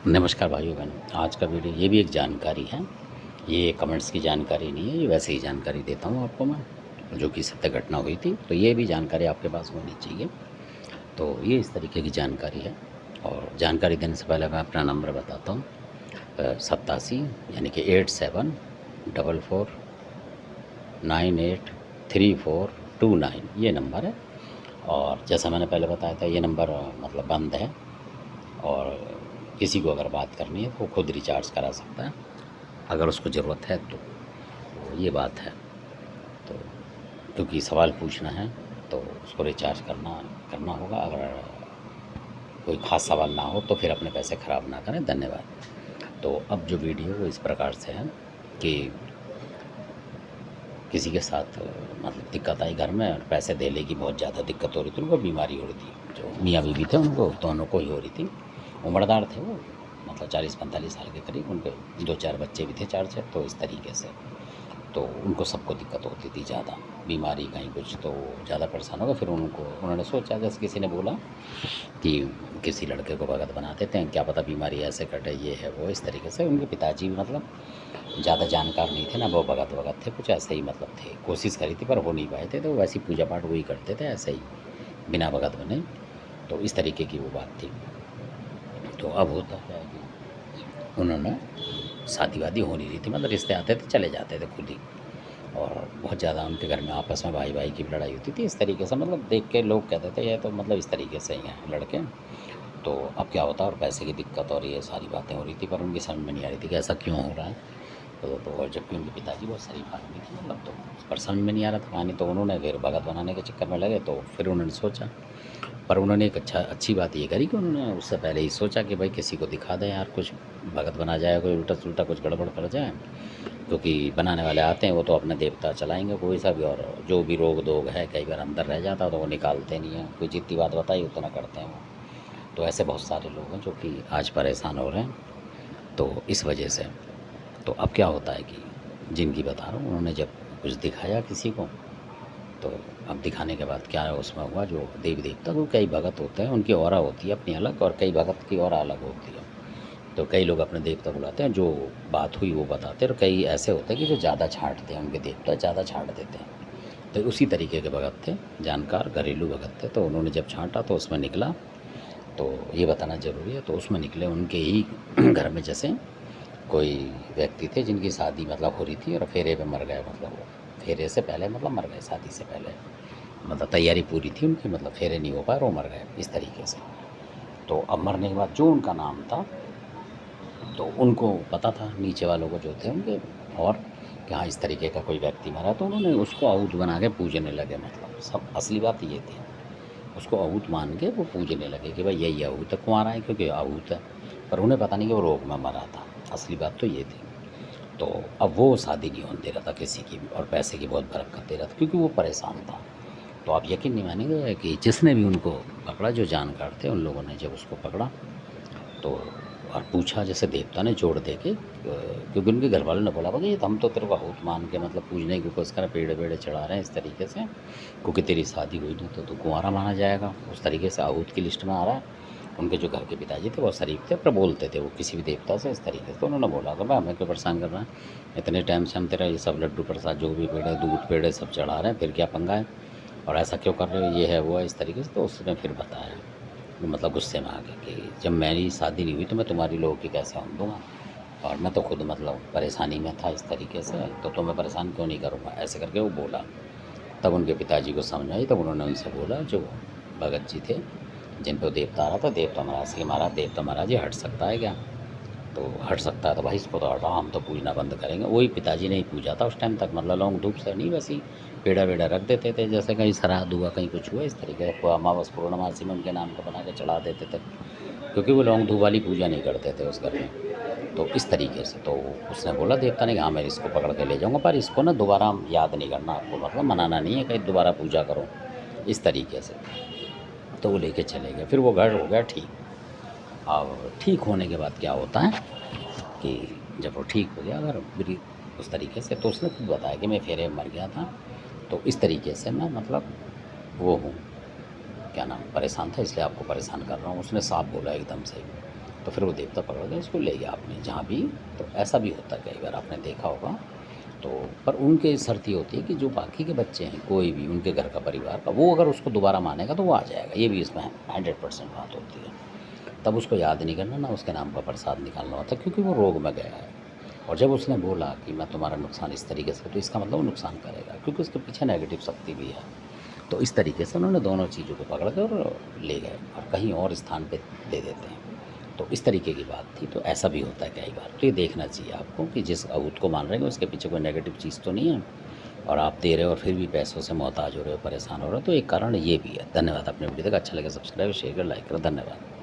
नमस्कार भाइयों बहनों। आज का वीडियो ये भी एक जानकारी है। ये कमेंट्स की जानकारी नहीं है, ये वैसे ही जानकारी देता हूँ आपको मैं, जो कि सत्य घटना हुई थी। तो ये भी जानकारी आपके पास होनी चाहिए। तो ये इस तरीके की जानकारी है। और जानकारी देने से पहले मैं अपना नंबर बताता हूँ। 87 यानी कि 8744983429 ये नंबर है। और जैसा मैंने पहले बताया था, ये नंबर मतलब बंद है। और किसी को अगर बात करनी है तो वो खुद रिचार्ज करा सकता है, अगर उसको ज़रूरत है तो ये बात है। तो क्योंकि सवाल पूछना है तो उसको रिचार्ज करना करना होगा। अगर कोई ख़ास सवाल ना हो तो फिर अपने पैसे ख़राब ना करें। धन्यवाद। तो अब जो वीडियो वो इस प्रकार से है कि किसी के साथ मतलब दिक्कत आई घर में, और पैसे देने की बहुत ज़्यादा दिक्कत हो रही थी। उनको बीमारी हो रही थी, जो मियाँ बीवी थे उनको दोनों को ही हो रही थी। उम्रदार थे वो, मतलब 40-45 साल के करीब। उनके 2-4 बच्चे भी थे, 4-6। तो इस तरीके से तो उनको सबको दिक्कत होती थी ज़्यादा, बीमारी कहीं कुछ, तो ज़्यादा परेशान हो गए। फिर उन्होंने सोचा, जैसे किसी ने बोला कि किसी लड़के को भगत बना देते हैं, क्या पता बीमारी ऐसे कटे, ये है वो। इस तरीके से उनके पिताजी भी मतलब ज़्यादा जानकार नहीं थे ना, वो भगत वगत थे, कुछ ऐसे ही मतलब थे। कोशिश करी थी पर हो नहीं पाए थे, तो वैसी पूजा पाठ वही करते थे ऐसे ही, बिना भगत बने। तो इस तरीके की वो बात थी। तो अब होता क्या है कि उन्होंने शादी वादी हो नहीं रही थी, मतलब रिश्ते आते थे चले जाते थे खुद ही। और बहुत ज़्यादा उनके घर में आपस में भाई भाई की भी लड़ाई होती थी इस तरीके से। मतलब देख के लोग कहते थे ये तो मतलब इस तरीके से ही हैं लड़के। तो अब क्या होता है, और पैसे की दिक्कत और ये सारी बातें हो रही थी, पर उनकी समझ में नहीं आ रही थी कि ऐसा क्यों हो रहा है। और जबकि उनके पिताजी बहुत शरीफ आदमी थे, मतलब तो पर समझ में नहीं आ रहा था कहानी। तो उन्होंने फिर भगत बनाने के चक्कर में लगे। तो फिर उन्होंने सोचा, पर उन्होंने एक अच्छी बात ये करी कि उन्होंने उससे पहले ही सोचा कि भाई किसी को दिखा दें यार, कुछ भगत बना जाए, कोई उल्टा सुल्टा कुछ गड़बड़ कर जाए। क्योंकि बनाने वाले आते हैं वो तो अपने देवता चलाएंगे कोई सा भी, और जो भी रोग दोग है कई बार अंदर रह जाता तो वो निकालते नहीं हैं। कोई जितनी बात बताई उतना करते हैं वो। तो ऐसे बहुत सारे लोग हैं जो कि आज परेशान हो रहे हैं। तो इस वजह से तो अब क्या होता है कि जिनकी बता रहा हूँ, उन्होंने जब कुछ दिखाया किसी को, तो अब दिखाने के बाद क्या है उसमें हुआ, जो देवी देवता को कई भगत होते हैं, उनकी ऑरा होती है अपनी अलग, और कई भगत की ऑरा अलग होती है। तो कई लोग अपने देवता बुलाते हैं, जो बात हुई वो बताते हैं। और कई ऐसे होते हैं कि जो ज़्यादा छांटते हैं, उनके देवता ज़्यादा छांट देते हैं। तो उसी तरीके के भगत थे, जानकार घरेलू भगत थे। तो उन्होंने जब छांटा तो उसमें निकला, तो ये बताना ज़रूरी है। तो उसमें निकले उनके ही घर में जैसे कोई व्यक्ति थे जिनकी शादी मतलब हो रही थी, और फेरे पे मर गए। मतलब वो फेरे से पहले मतलब मर गए, शादी से पहले मतलब तैयारी पूरी थी उनकी, मतलब फेरे नहीं हो पाए और वो मर गए इस तरीके से। तो अब मरने के बाद जो उनका नाम था, तो उनको पता था नीचे वालों को जो थे उनके, और कि हाँ इस तरीके का कोई व्यक्ति मरा। तो उन्होंने उसको आहूत बना के पूजने लगे। मतलब सब असली बात ये थी, उसको आहूत मान के वो पूजने लगे कि भाई यही आहूत है, कुंवारा है क्योंकि आहूत है। पर उन्हें पता नहीं कि वो रोग में मरा था। असली बात तो ये थी। तो अब वो शादी नहीं होने दे रहा था किसी की भी, और पैसे की बहुत बरकत दे रहा था क्योंकि वो परेशान था। तो आप यकीन नहीं मानेंगे कि जिसने भी उनको पकड़ा, जो जानकार थे, उन लोगों ने जब उसको पकड़ा तो और पूछा, जैसे देवता ने जोड़ दे के, क्योंकि उनके घर वालों ने बोला भाई ये तो हम तो तेरे को आहूत मान के मतलब पूजने की कोशिश कर, पेड़े पेड़े चढ़ा रहे हैं इस तरीके से, क्योंकि तेरी शादी हुई नहीं तो तू कुंवारा माना जाएगा। उस तरीके से आहूत की लिस्ट में आ रहा है। उनके जो घर के पिताजी थे वो शरीफ थे, पर बोलते थे वो किसी भी देवता से इस तरीके से। तो उन्होंने बोला कि भाई हमें क्यों परेशान कर रहा है, इतने टाइम से हम तेरा ये सब लड्डू प्रसाद जो भी पेड़े दूध पेड़े सब चढ़ा रहे हैं, फिर क्या पंगा है, और ऐसा क्यों कर रहे हो, ये है वो है इस तरीके से। तो उसने फिर बताया, मतलब गुस्से में आ गए कि जब मेरी शादी नहीं हुई तो मैं तुम्हारी लोगों की कैसे होने दूँगा, और मैं तो खुद मतलब परेशानी में था इस तरीके से, तो तुम्हें परेशान क्यों नहीं करूँगा, ऐसे करके वो बोला। तब उनके पिताजी को समझ आई। तब उन्होंने उनसे बोला, जो भगत जी थे जिन पे देवता आ रहा था, देवता महाराज से, महाराज देवता महाराज ये हट सकता है क्या। तो हट सकता है तो भाई इसको तो हटाओ, हम तो पूजना बंद करेंगे। वही पिताजी ने ही पूजा था उस टाइम तक, मतलब लौंग धूप से नहीं, वैसे ही पेड़ा वेड़ा रख देते थे, जैसे कहीं श्राद्ध हुआ कहीं कुछ हुआ इस तरीके से, अमावस पूर्णमासी में उनके नाम का बना के चढ़ा देते थे, क्योंकि वो लौंग धूप वाली पूजा नहीं करते थे उस घर में। तो इस तरीके से तो उसने बोला देवता ने कि हाँ मैं इसको पकड़ के ले जाऊँगा, पर इसको ना दोबारा याद नहीं करना आपको, मतलब मनाना नहीं है कहीं दोबारा पूजा करो इस तरीके से। तो वो लेके चले गए। फिर वो घर हो गया ठीक। अब ठीक होने के बाद क्या होता है कि जब वो ठीक हो गया, अगर मेरी उस तरीके से, तो उसने खुद बताया कि मैं फेरे में मर गया था, तो इस तरीके से मैं मतलब वो हूँ, क्या नाम, परेशान था, इसलिए आपको परेशान कर रहा हूँ। उसने साफ बोला एकदम से। तो फिर वो देवता पकड़ के उसको ले गया आपने जहाँ भी। तो ऐसा भी होता है कई बार, आपने देखा होगा। तो पर उनके शर्त ये होती है कि जो बाकी के बच्चे हैं, कोई भी उनके घर का परिवार का, वो अगर उसको दोबारा मानेगा तो वो आ जाएगा, ये भी इसमें 100% बात होती है। तब उसको याद नहीं करना, ना उसके नाम का प्रसाद निकालना होता, क्योंकि वो रोग में गया है। और जब उसने बोला कि मैं तुम्हारा नुकसान इस तरीके से, तो इसका मतलब वो नुकसान करेगा, क्योंकि उसके पीछे नेगेटिव शक्ति भी है। तो इस तरीके से उन्होंने दोनों चीज़ों को पकड़ कर और ले गए और कहीं और स्थान पे दे देते हैं। तो इस तरीके की बात थी। तो ऐसा भी होता है कई बार। तो ये देखना चाहिए आपको कि जिस अभूत को मान रहे हैं उसके पीछे कोई नेगेटिव चीज़ तो नहीं है, और आप दे रहे हो और फिर भी पैसों से मोहताज हो रहे हो, परेशान हो रहे हो, तो एक कारण ये भी है। धन्यवाद। अपने वीडियो देखा, अच्छा लगे सब्सक्राइब शेयर कर लाइक करो। धन्यवाद।